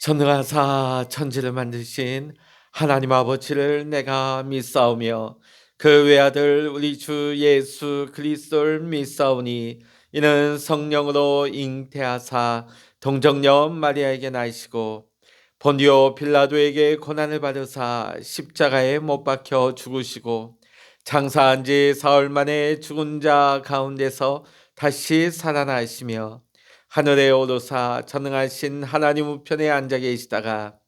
전능하사 천지를 만드신 하나님 아버지를 내가 믿사오며 그 외아들 우리 주 예수 그리스도를 믿사오니 이는 성령으로 잉태하사 동정녀 마리아에게 나시고 본디오 빌라도에게 고난을 받으사 십자가에 못 박혀 죽으시고 장사한 지 사흘 만에 죽은 자 가운데서 다시 살아나시며 하늘에 오르사 전능하신 하나님 우편에 앉아 계시다가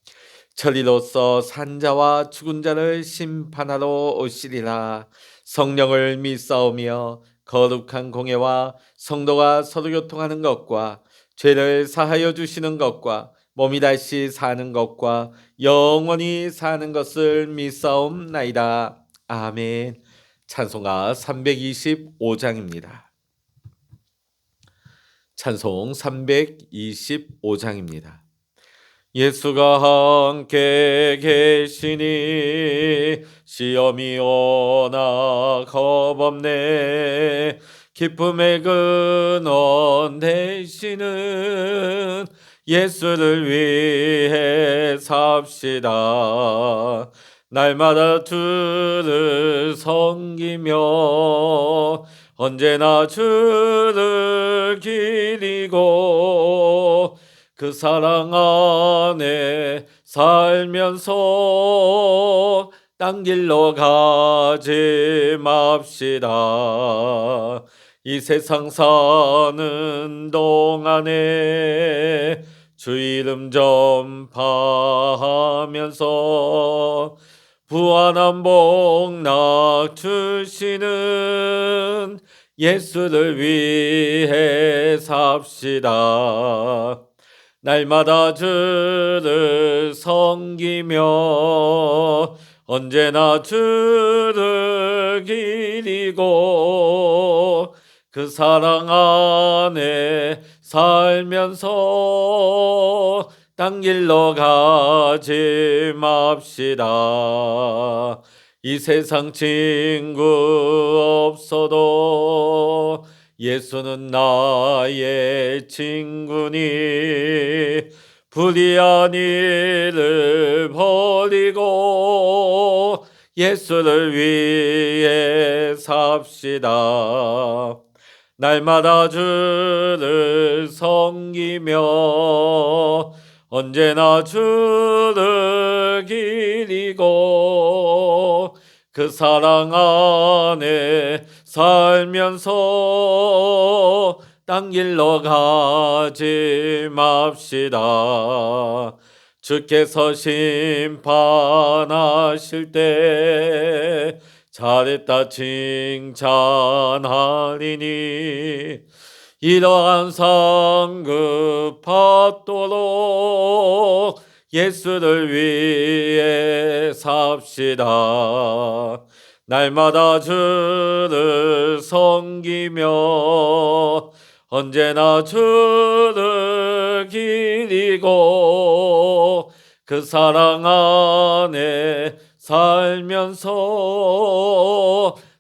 저리로서 산자와 죽은 자를 심판하러 오시리라. 성령을 믿사오며 거룩한 공예와 성도가 서로 교통하는 것과 죄를 사하여 주시는 것과 몸이 다시 사는 것과 영원히 사는 것을 믿사옵나이다. 아멘. 찬송가 325장입니다. 찬송 325장입니다. 예수가 함께 계시니 시험이 오나 겁없네. 기쁨의 근원 되시는 예수를 위해 삽시다. 날마다 주를 섬기며 언제나 주를 기리고 그 사랑 안에 살면서 딴 길로 가지 맙시다. 이 세상 사는 동안에 주 이름 전파하면서 부활한 복락 주시는 예수를 위해 삽시다. 날마다 주를 섬기며 언제나 주를 기리고 그 사랑 안에 살면서 딴 길로 가지 맙시다. 이 세상 친구 없어도 예수는 나의 친구니 불의한 일을 버리고 예수를 위해 삽시다. 날마다 주를 섬기며 언제나 주를 기리고 그 사랑 안에 살면서 딴 길로 가지 맙시다. 주께서 심판하실 때 잘했다 칭찬하리니 이러한 상급 받도록 예수를 위해 삽시다. 날마다 주를 섬기며 언제나 주를 기리고 그 사랑 안에 살면서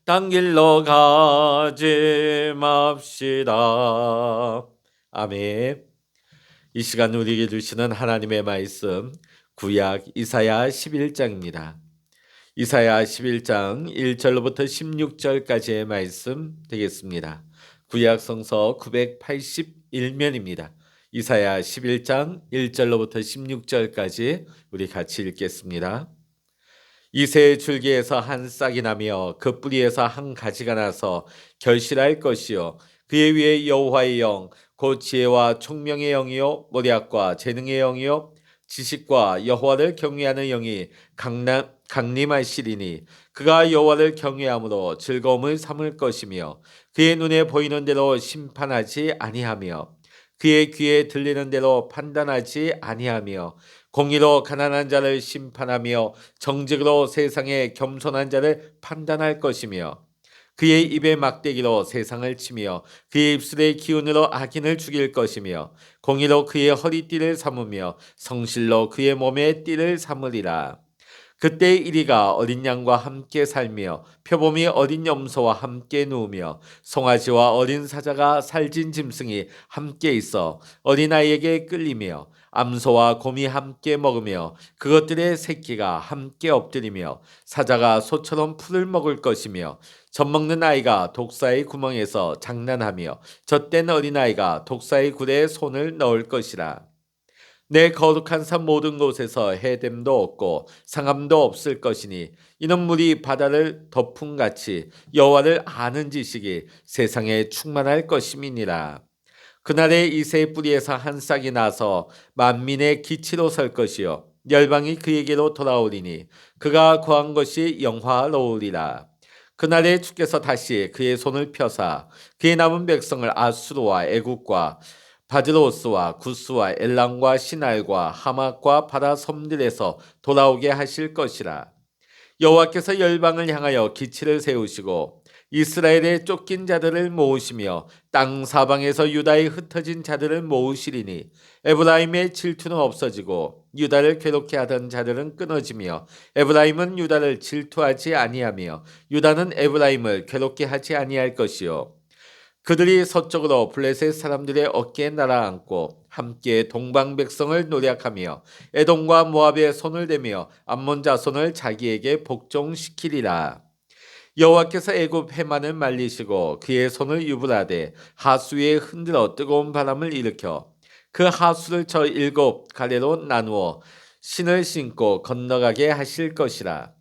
딴 길로 가지 맙시다. 아멘. 이 시간 우리에게 주시는 하나님의 말씀 구약 이사야 11장입니다. 이사야 11장 1절로부터 16절까지의 말씀 되겠습니다. 구약 성서 981면입니다. 이사야 11장 1절로부터 16절까지 우리 같이 읽겠습니다. 이새의 줄기에서 한 싹이 나며 그 뿌리에서 한 가지가 나서 결실할 것이요 그의 위에 여호와의 영 곧 지혜와 총명의 영이요 모략과 재능의 영이요 지식과 여호와를 경외하는 영이 강림하시리니 그가 여호와를 경외함으로 즐거움을 삼을 것이며 그의 눈에 보이는 대로 심판하지 아니하며 그의 귀에 들리는 대로 판단하지 아니하며 공의로 가난한 자를 심판하며 정직으로 세상의 겸손한 자를 판단할 것이며 그의 입의 막대기로 세상을 치며 그의 입술의 기운으로 악인을 죽일 것이며 공의로 그의 허리띠를 삼으며 성실로 그의 몸의 띠를 삼으리라. 그때 이리가 어린 양과 함께 살며 표범이 어린 염소와 함께 누우며 송아지와 어린 사자가 살진 짐승이 함께 있어 어린아이에게 끌리며 암소와 곰이 함께 먹으며 그것들의 새끼가 함께 엎드리며 사자가 소처럼 풀을 먹을 것이며 젖먹는 아이가 독사의 구멍에서 장난하며 젖된 어린아이가 독사의 굴에 손을 넣을 것이라. 내 거룩한 산 모든 곳에서 해됨도 없고 상함도 없을 것이니 이는 물이 바다를 덮음같이 여호와를 아는 지식이 세상에 충만할 것임이니라. 그날에 이새의 뿌리에서 한 싹이 나서 만민의 기치로 설 것이요 열방이 그에게로 돌아오리니 그가 거한 것이 영화로우리라. 그날에 주께서 다시 그의 손을 펴사 그의 남은 백성을 아수르와 애국과 바드로스와 구스와 엘람과 시날과 하맛과 바다 섬들에서 돌아오게 하실 것이라. 여호와께서 열방을 향하여 기치를 세우시고 이스라엘의 쫓긴 자들을 모으시며 땅 사방에서 유다의 흩어진 자들을 모으시리니 에브라임의 질투는 없어지고 유다를 괴롭게 하던 자들은 끊어지며 에브라임은 유다를 질투하지 아니하며 유다는 에브라임을 괴롭게 하지 아니할 것이요 그들이 서쪽으로 블레셋 사람들의 어깨에 날아앉고 함께 동방 백성을 노략하며 에돔과 모압의 손을 대며 암몬 자손을 자기에게 복종시키리라. 여호와께서 애굽 해만을 말리시고 그의 손을 유불하되 하수 위에 흔들어 뜨거운 바람을 일으켜 그 하수를 저 일곱 가래로 나누어 신을 신고 건너가게 하실 것이라.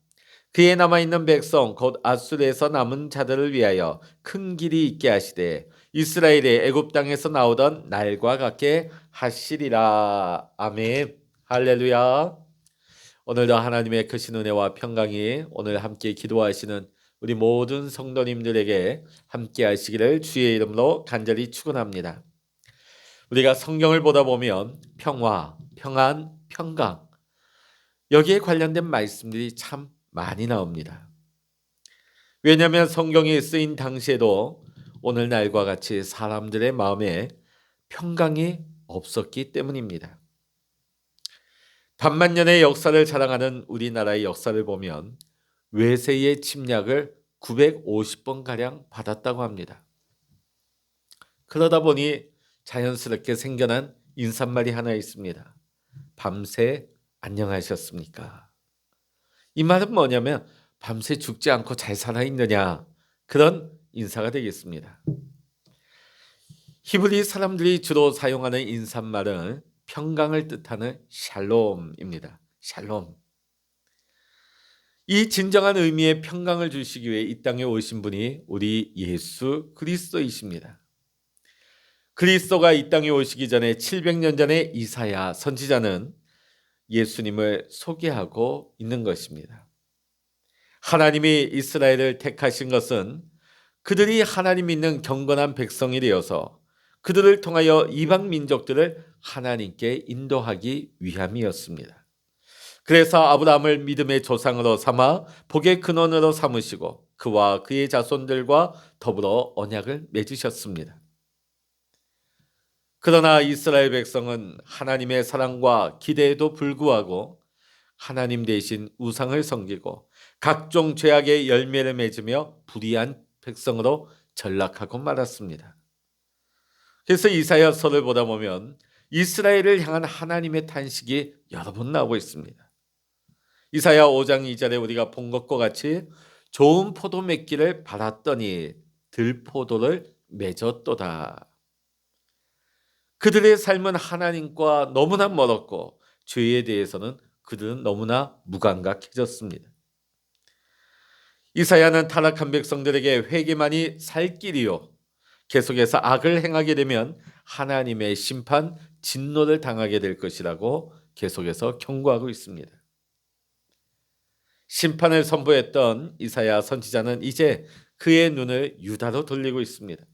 그에 남아있는 백성 곧 아수르에서 남은 자들을 위하여 큰 길이 있게 하시되 이스라엘의 애굽 땅에서 나오던 날과 같게 하시리라. 아멘. 할렐루야. 오늘도 하나님의 크신 은혜와 평강이 오늘 함께 기도하시는 우리 모든 성도님들에게 함께 하시기를 주의 이름으로 간절히 축원합니다. 우리가 성경을 보다 보면 평화, 평안, 평강 여기에 관련된 말씀들이 참 많이 나옵니다. 왜냐하면 성경이 쓰인 당시에도 오늘날과 같이 사람들의 마음에 평강이 없었기 때문입니다. 반만년의 역사를 자랑하는 우리나라의 역사를 보면 외세의 침략을 950번가량 받았다고 합니다. 그러다 보니 자연스럽게 생겨난 인사말이 하나 있습니다. 밤새 안녕하셨습니까? 이 말은 뭐냐면 밤새 죽지 않고 잘 살아있느냐 그런 인사가 되겠습니다. 히브리 사람들이 주로 사용하는 인사말은 평강을 뜻하는 샬롬입니다. 샬롬. 이 진정한 의미의 평강을 주시기 위해 이 땅에 오신 분이 우리 예수 그리스도이십니다. 그리스도가 이 땅에 오시기 전에 700년 전에 이사야 선지자는 예수님을 소개하고 있는 것입니다. 하나님이 이스라엘을 택하신 것은 그들이 하나님 믿는 경건한 백성이 되어서 그들을 통하여 이방 민족들을 하나님께 인도하기 위함이었습니다. 그래서 아브라함을 믿음의 조상으로 삼아 복의 근원으로 삼으시고 그와 그의 자손들과 더불어 언약을 맺으셨습니다. 그러나 이스라엘 백성은 하나님의 사랑과 기대에도 불구하고 하나님 대신 우상을 섬기고 각종 죄악의 열매를 맺으며 불의한 백성으로 전락하고 말았습니다. 그래서 이사야서를 보다 보면 이스라엘을 향한 하나님의 탄식이 여러 번 나오고 있습니다. 이사야 5장 2절에 우리가 본 것과 같이 좋은 포도 맺기를 바랐더니 들포도를 맺었도다. 그들의 삶은 하나님과 너무나 멀었고 죄에 대해서는 그들은 너무나 무감각해졌습니다. 이사야는 타락한 백성들에게 회개만이 살 길이요 계속해서 악을 행하게 되면 하나님의 심판, 진노를 당하게 될 것이라고 계속해서 경고하고 있습니다. 심판을 선포했던 이사야 선지자는 이제 그의 눈을 유다로 돌리고 있습니다.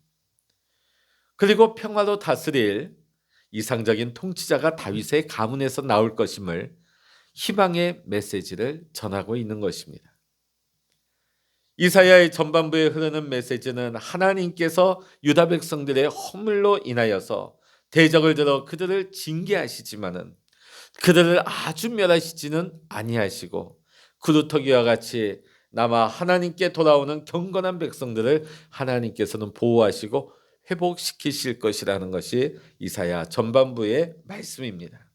그리고 평화로 다스릴 이상적인 통치자가 다윗의 가문에서 나올 것임을 희망의 메시지를 전하고 있는 것입니다. 이사야의 전반부에 흐르는 메시지는 하나님께서 유다 백성들의 허물로 인하여서 대적을 들어 그들을 징계하시지만은 그들을 아주 멸하시지는 아니하시고 구루터기와 같이 남아 하나님께 돌아오는 경건한 백성들을 하나님께서는 보호하시고 회복시키실 것이라는 것이 이사야 전반부의 말씀입니다.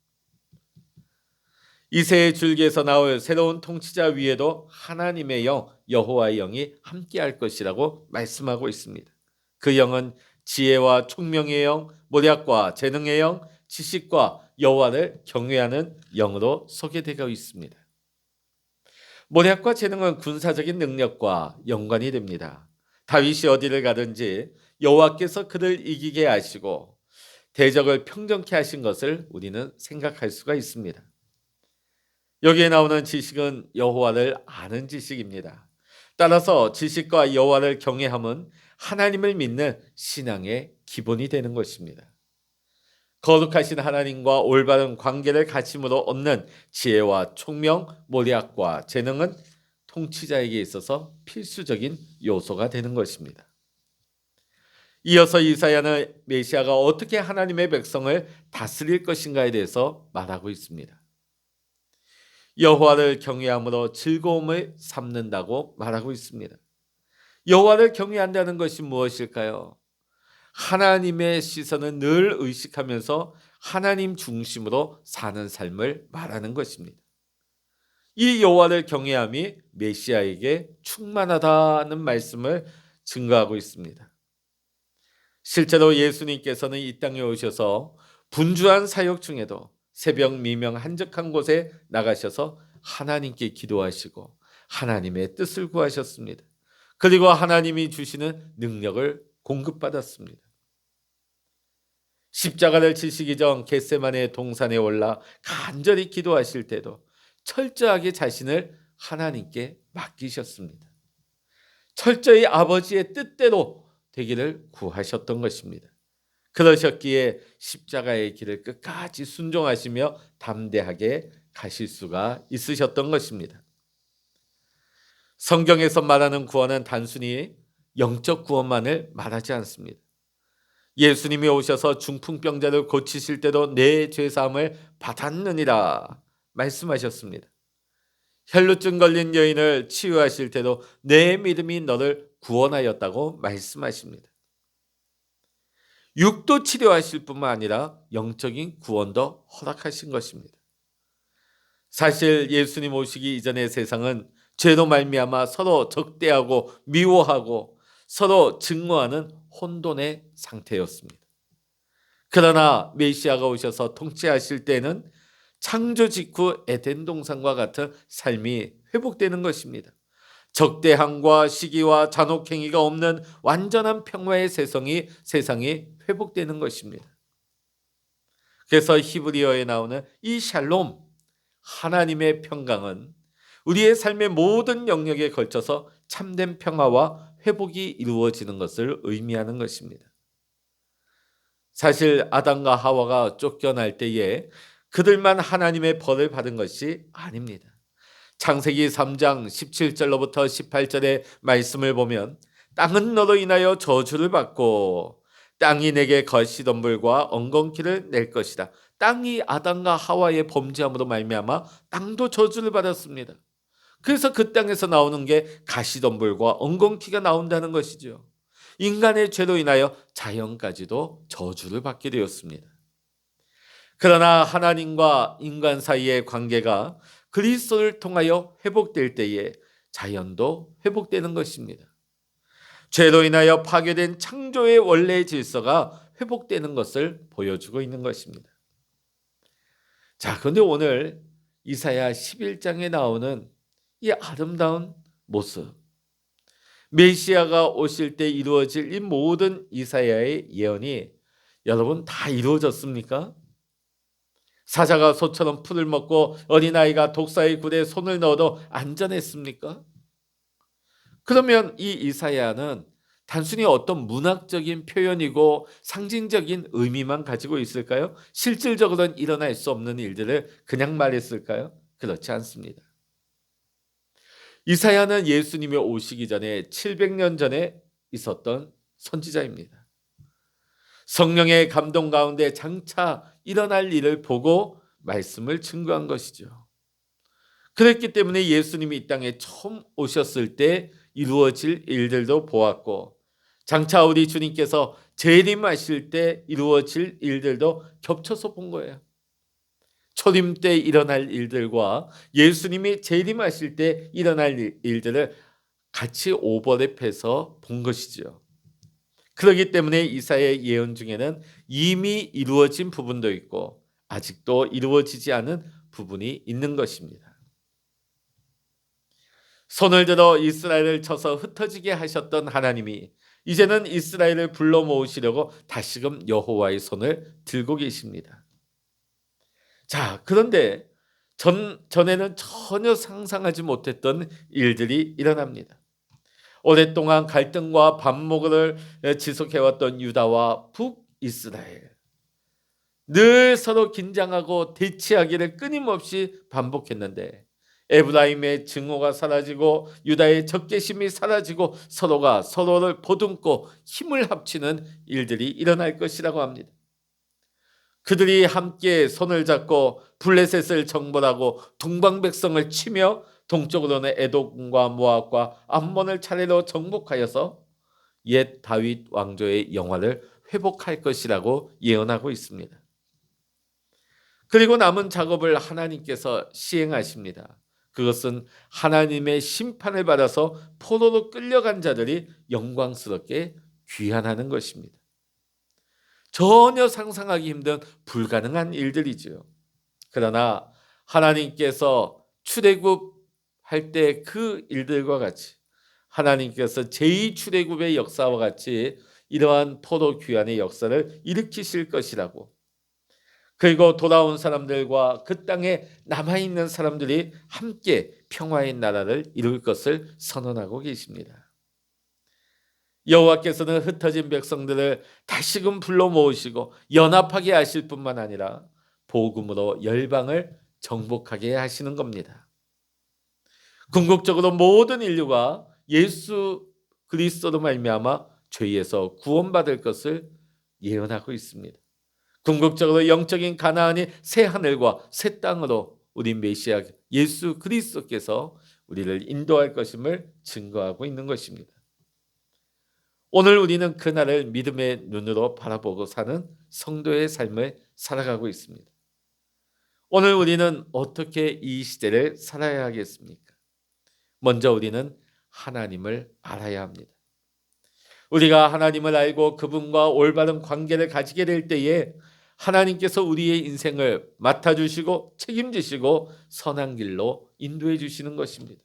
이새의 줄기에서 나올 새로운 통치자 위에도 하나님의 영, 여호와의 영이 함께할 것이라고 말씀하고 있습니다. 그 영은 지혜와 총명의 영, 모략과 재능의 영, 지식과 여호와를 경외하는 영으로 소개되고 있습니다. 모략과 재능은 군사적인 능력과 연관이 됩니다. 다윗이 어디를 가든지 여호와께서 그를 이기게 하시고 대적을 평정케 하신 것을 우리는 생각할 수가 있습니다. 여기에 나오는 지식은 여호와를 아는 지식입니다. 따라서 지식과 여호와를 경외함은 하나님을 믿는 신앙의 기본이 되는 것입니다. 거룩하신 하나님과 올바른 관계를 갖춤으로 얻는 지혜와 총명, 모략과 재능은 통치자에게 있어서 필수적인 요소가 되는 것입니다. 이어서 이사야는 메시아가 어떻게 하나님의 백성을 다스릴 것인가에 대해서 말하고 있습니다. 여호와를 경외함으로 즐거움을 삼는다고 말하고 있습니다. 여호와를 경외한다는 것이 무엇일까요? 하나님의 시선은 늘 의식하면서 하나님 중심으로 사는 삶을 말하는 것입니다. 이 여호와를 경외함이 메시아에게 충만하다는 말씀을 증거하고 있습니다. 실제로 예수님께서는 이 땅에 오셔서 분주한 사역 중에도 새벽 미명 한적한 곳에 나가셔서 하나님께 기도하시고 하나님의 뜻을 구하셨습니다. 그리고 하나님이 주시는 능력을 공급받았습니다. 십자가를 지시기 전 겟세마네 동산에 올라 간절히 기도하실 때도 철저하게 자신을 하나님께 맡기셨습니다. 철저히 아버지의 뜻대로 되기를 구하셨던 것입니다. 그러셨기에 십자가의 길을 끝까지 순종하시며 담대하게 가실 수가 있으셨던 것입니다. 성경에서 말하는 구원은 단순히 영적 구원만을 말하지 않습니다. 예수님이 오셔서 중풍병자를 고치실 때도 내 죄사함을 받았느니라 말씀하셨습니다. 혈루증 걸린 여인을 치유하실 때도 내 믿음이 너를 구원하였다고 말씀하십니다. 육도 치료하실 뿐만 아니라 영적인 구원도 허락하신 것입니다. 사실 예수님 오시기 이전의 세상은 죄로 말미암아 서로 적대하고 미워하고 서로 증오하는 혼돈의 상태였습니다. 그러나 메시아가 오셔서 통치하실 때는 창조 직후 에덴 동산과 같은 삶이 회복되는 것입니다. 적대함과 시기와 잔혹행위가 없는 완전한 평화의 세상이 회복되는 것입니다. 그래서 히브리어에 나오는 이 샬롬, 하나님의 평강은 우리의 삶의 모든 영역에 걸쳐서 참된 평화와 회복이 이루어지는 것을 의미하는 것입니다. 사실 아담과 하와가 쫓겨날 때에 그들만 하나님의 벌을 받은 것이 아닙니다. 창세기 3장 17절로부터 18절의 말씀을 보면 땅은 너로 인하여 저주를 받고 땅이 내게 거시덤불과 엉겅퀴를 낼 것이다. 땅이 아담과 하와의 범죄함으로 말미암아 땅도 저주를 받았습니다. 그래서 그 땅에서 나오는 게 가시덤불과 엉겅퀴가 나온다는 것이죠. 인간의 죄로 인하여 자연까지도 저주를 받게 되었습니다. 그러나 하나님과 인간 사이의 관계가 그리스도를 통하여 회복될 때에 자연도 회복되는 것입니다. 죄로 인하여 파괴된 창조의 원래 질서가 회복되는 것을 보여주고 있는 것입니다. 자, 그런데 오늘 이사야 11장에 나오는 이 아름다운 모습, 메시아가 오실 때 이루어질 이 모든 이사야의 예언이 여러분 다 이루어졌습니까? 사자가 소처럼 풀을 먹고 어린아이가 독사의 굴에 손을 넣어도 안전했습니까? 그러면 이 이사야는 단순히 어떤 문학적인 표현이고 상징적인 의미만 가지고 있을까요? 실질적으로는 일어날 수 없는 일들을 그냥 말했을까요? 그렇지 않습니다. 이사야는 예수님이 오시기 전에 700년 전에 있었던 선지자입니다. 성령의 감동 가운데 장차 일어날 일을 보고 말씀을 증거한 것이죠. 그랬기 때문에 예수님이 이 땅에 처음 오셨을 때 이루어질 일들도 보았고, 장차 우리 주님께서 재림하실 때 이루어질 일들도 겹쳐서 본 거예요. 초림 때 일어날 일들과 예수님이 재림하실 때 일어날 일들을 같이 오버랩해서 본 것이죠. 그렇기 때문에 이사야의 예언 중에는 이미 이루어진 부분도 있고 아직도 이루어지지 않은 부분이 있는 것입니다. 손을 들어 이스라엘을 쳐서 흩어지게 하셨던 하나님이 이제는 이스라엘을 불러 모으시려고 다시금 여호와의 손을 들고 계십니다. 자, 그런데 전에는 전혀 상상하지 못했던 일들이 일어납니다. 오랫동안 갈등과 반목을 지속해왔던 유다와 북이스라엘. 늘 서로 긴장하고 대치하기를 끊임없이 반복했는데 에브라임의 증오가 사라지고 유다의 적개심이 사라지고 서로가 서로를 보듬고 힘을 합치는 일들이 일어날 것이라고 합니다. 그들이 함께 손을 잡고 블레셋을 정벌하고 동방 백성을 치며 동쪽으로는 에돔과 모압과 암몬을 차례로 정복하여서 옛 다윗 왕조의 영화를 회복할 것이라고 예언하고 있습니다. 그리고 남은 작업을 하나님께서 시행하십니다. 그것은 하나님의 심판을 받아서 포로로 끌려간 자들이 영광스럽게 귀환하는 것입니다. 전혀 상상하기 힘든 불가능한 일들이지요. 그러나 하나님께서 출애굽할 때 그 일들과 같이 하나님께서 제2출애굽의 역사와 같이 이러한 포로 귀환의 역사를 일으키실 것이라고, 그리고 돌아온 사람들과 그 땅에 남아있는 사람들이 함께 평화의 나라를 이룰 것을 선언하고 계십니다. 여호와께서는 흩어진 백성들을 다시금 불러 모으시고 연합하게 하실 뿐만 아니라 복음으로 열방을 정복하게 하시는 겁니다. 궁극적으로 모든 인류가 예수 그리스도로 말미암아 죄에서 구원받을 것을 예언하고 있습니다. 궁극적으로 영적인 가나안이 새 하늘과 새 땅으로 우리 메시아 예수 그리스도께서 우리를 인도할 것임을 증거하고 있는 것입니다. 오늘 우리는 그날을 믿음의 눈으로 바라보고 사는 성도의 삶을 살아가고 있습니다. 오늘 우리는 어떻게 이 시대를 살아야 하겠습니까? 먼저 우리는 하나님을 알아야 합니다. 우리가 하나님을 알고 그분과 올바른 관계를 가지게 될 때에 하나님께서 우리의 인생을 맡아주시고 책임지시고 선한 길로 인도해 주시는 것입니다.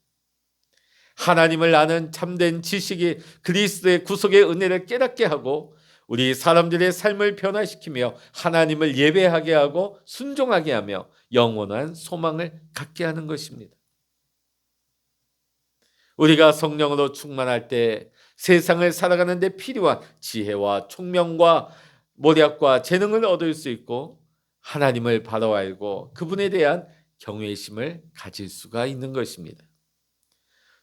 하나님을 아는 참된 지식이 그리스도의 구속의 은혜를 깨닫게 하고 우리 사람들의 삶을 변화시키며 하나님을 예배하게 하고 순종하게 하며 영원한 소망을 갖게 하는 것입니다. 우리가 성령으로 충만할 때 세상을 살아가는 데 필요한 지혜와 총명과 모략과 재능을 얻을 수 있고 하나님을 바로 알고 그분에 대한 경외심을 가질 수가 있는 것입니다.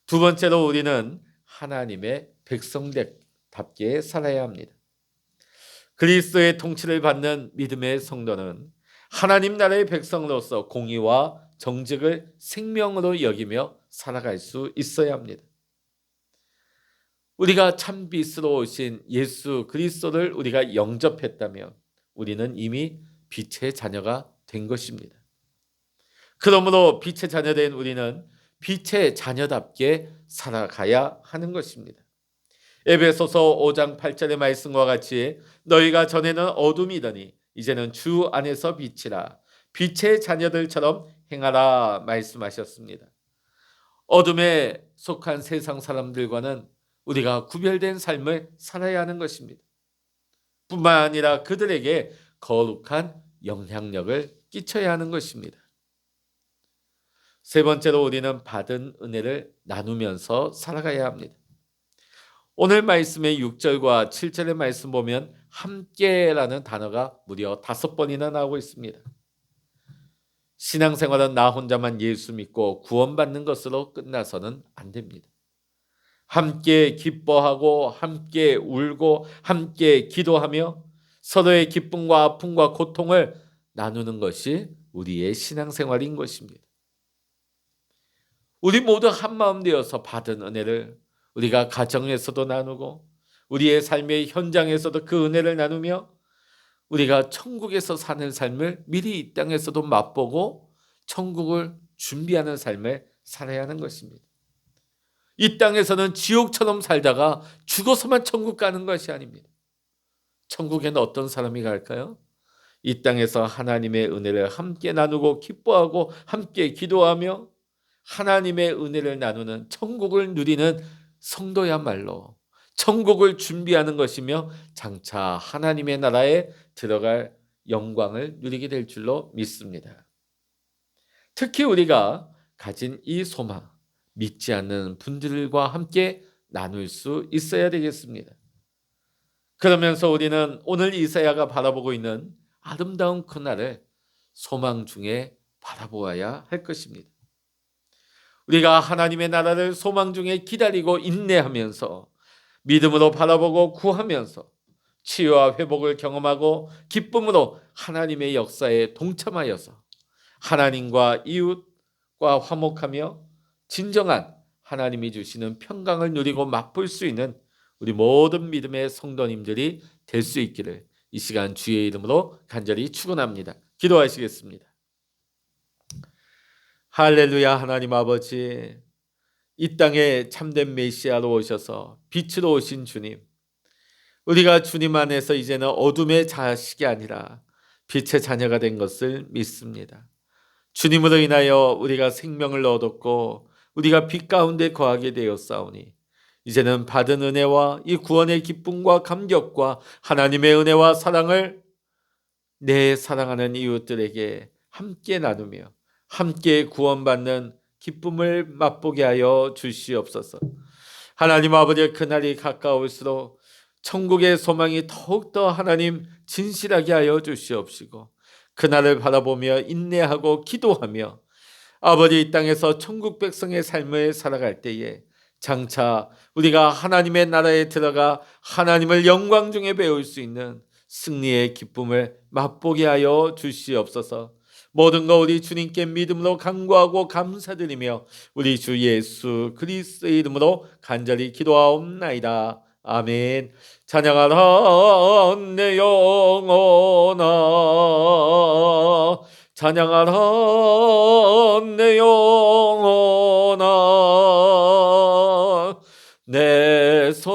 두 번째로 우리는 하나님의 백성답게 살아야 합니다. 그리스도의 통치를 받는 믿음의 성도는 하나님 나라의 백성으로서 공의와 정직을 생명으로 여기며 살아갈 수 있어야 합니다. 우리가 참 빛으로 오신 예수 그리스도를 우리가 영접했다면 우리는 이미 빛의 자녀가 된 것입니다. 그러므로 빛의 자녀된 우리는 빛의 자녀답게 살아가야 하는 것입니다. 에베소서 5장 8절의 말씀과 같이 너희가 전에는 어둠이더니 이제는 주 안에서 빛이라 빛의 자녀들처럼 행하라 말씀하셨습니다. 어둠에 속한 세상 사람들과는 우리가 구별된 삶을 살아야 하는 것입니다. 뿐만 아니라 그들에게 거룩한 영향력을 끼쳐야 하는 것입니다. 세 번째로 우리는 받은 은혜를 나누면서 살아가야 합니다. 오늘 말씀의 6절과 7절의 말씀 보면 함께라는 단어가 무려 5번이나 나오고 있습니다. 신앙생활은 나 혼자만 예수 믿고 구원받는 것으로 끝나서는 안 됩니다. 함께 기뻐하고 함께 울고 함께 기도하며 서로의 기쁨과 아픔과 고통을 나누는 것이 우리의 신앙생활인 것입니다. 우리 모두 한마음 되어서 받은 은혜를 우리가 가정에서도 나누고 우리의 삶의 현장에서도 그 은혜를 나누며 우리가 천국에서 사는 삶을 미리 이 땅에서도 맛보고 천국을 준비하는 삶을 살아야 하는 것입니다. 이 땅에서는 지옥처럼 살다가 죽어서만 천국 가는 것이 아닙니다. 천국에는 어떤 사람이 갈까요? 이 땅에서 하나님의 은혜를 함께 나누고 기뻐하고 함께 기도하며 하나님의 은혜를 나누는 천국을 누리는 성도야말로 천국을 준비하는 것이며 장차 하나님의 나라에 들어갈 영광을 누리게 될 줄로 믿습니다. 특히 우리가 가진 이 소망, 믿지 않는 분들과 함께 나눌 수 있어야 되겠습니다. 그러면서 우리는 오늘 이사야가 바라보고 있는 아름다운 그날을 소망 중에 바라보아야 할 것입니다. 우리가 하나님의 나라를 소망 중에 기다리고 인내하면서 믿음으로 바라보고 구하면서 치유와 회복을 경험하고 기쁨으로 하나님의 역사에 동참하여서 하나님과 이웃과 화목하며 진정한 하나님이 주시는 평강을 누리고 맛볼 수 있는 우리 모든 믿음의 성도님들이 될 수 있기를 이 시간 주의 이름으로 간절히 축원합니다. 기도하시겠습니다. 할렐루야. 하나님 아버지, 이 땅에 참된 메시아로 오셔서 빛으로 오신 주님, 우리가 주님 안에서 이제는 어둠의 자식이 아니라 빛의 자녀가 된 것을 믿습니다. 주님으로 인하여 우리가 생명을 얻었고 우리가 빛 가운데 거하게 되었사오니 이제는 받은 은혜와 이 구원의 기쁨과 감격과 하나님의 은혜와 사랑을 내 사랑하는 이웃들에게 함께 나누며 함께 구원받는 기쁨을 맛보게 하여 주시옵소서. 하나님 아버지의 그날이 가까울수록 천국의 소망이 더욱더 하나님 진실하게 하여 주시옵시고 그날을 바라보며 인내하고 기도하며 아버지 이 땅에서 천국 백성의 삶을 살아갈 때에 장차 우리가 하나님의 나라에 들어가 하나님을 영광 중에 배울 수 있는 승리의 기쁨을 맛보게 하여 주시옵소서. 모든 것 우리 주님께 믿음으로 간구하고 감사드리며 우리 주 예수 그리스도의 이름으로 간절히 기도하옵나이다. 아멘. 찬양하라 내 영혼아, 찬양하라 내 영혼아, 내 속에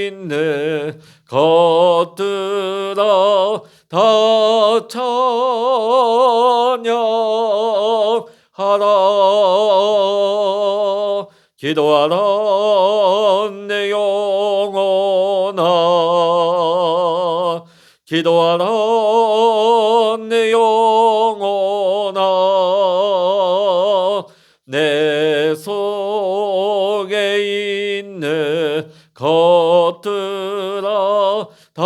있는 것들아 다 찬양하라. 기도하라 내 영혼아, 기도하라 내 영혼아, 내 속에 있는 것들아 다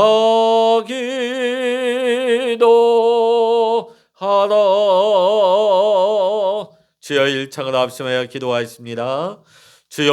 기도하라. 주여 일창을 합심하여 기도하였습니다. 주여